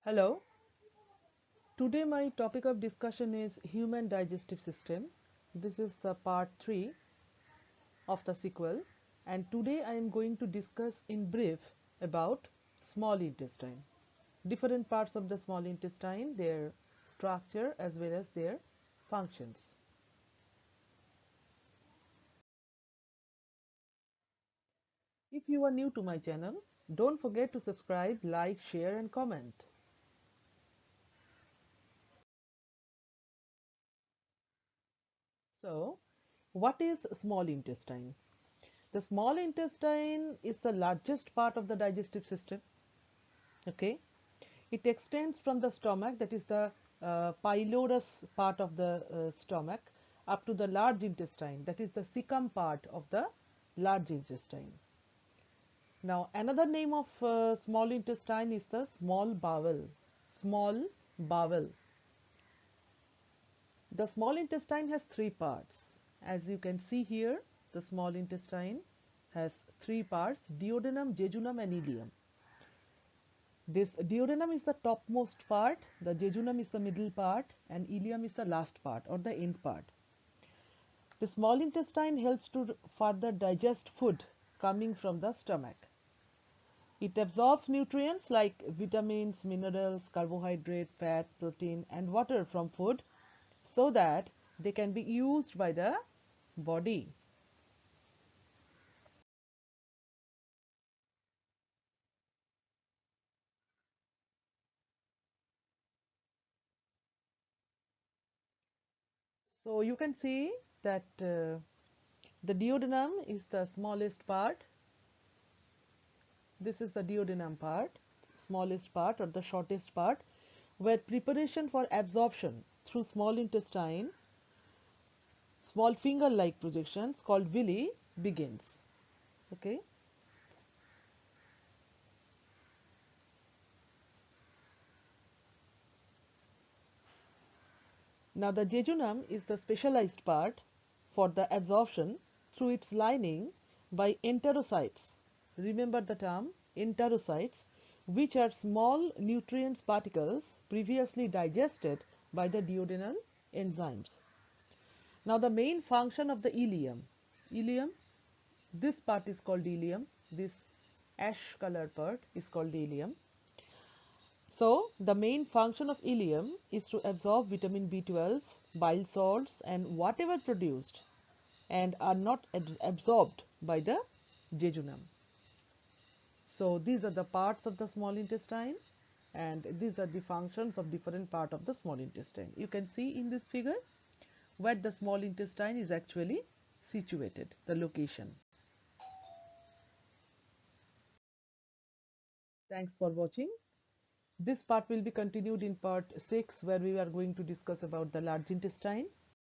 Hello, today my topic of discussion is human digestive system. This is the part 3 of the sequel, and today I am going to discuss in brief about small intestine. Different parts of the small intestine, their structure as well as their functions. If you are new to my channel, don't forget to subscribe, like, share and comment. So, what is small intestine? The small intestine is the largest part of the digestive system. Okay, it extends from the stomach, that is the pylorus part of the stomach, up to the large intestine, that is the cecum part of the large intestine. Now, another name of small intestine is the small bowel. Small bowel. The small intestine has three parts. As you can see here, the small intestine has three parts: duodenum, jejunum, and ileum. This duodenum is the topmost part, the jejunum is the middle part, and ileum is the last part or the end part. The small intestine helps to further digest food coming from the stomach. It absorbs nutrients like vitamins, minerals, carbohydrate, fat, protein, and water from food so that they can be used by the body. So you can see that the duodenum is the smallest part. This is the duodenum part, smallest part or the shortest part, where preparation for absorption through small intestine, small finger-like projections called villi begins. Okay. Now the jejunum is the specialized part for the absorption through its lining by enterocytes. Remember the term enterocytes, which are small nutrients particles previously digested by the duodenal enzymes. Now the main function of the ileum, this part is called ileum, this ash color part is called ileum. So the main function of ileum is to absorb vitamin B12, bile salts and whatever produced and are not absorbed by the jejunum. So these are the parts of the small intestine and these are the functions of different part of the small intestine. You can see in this figure where the small intestine is actually situated, the location. Thanks for watching. This part will be continued in part 6 where we are going to discuss about the large intestine.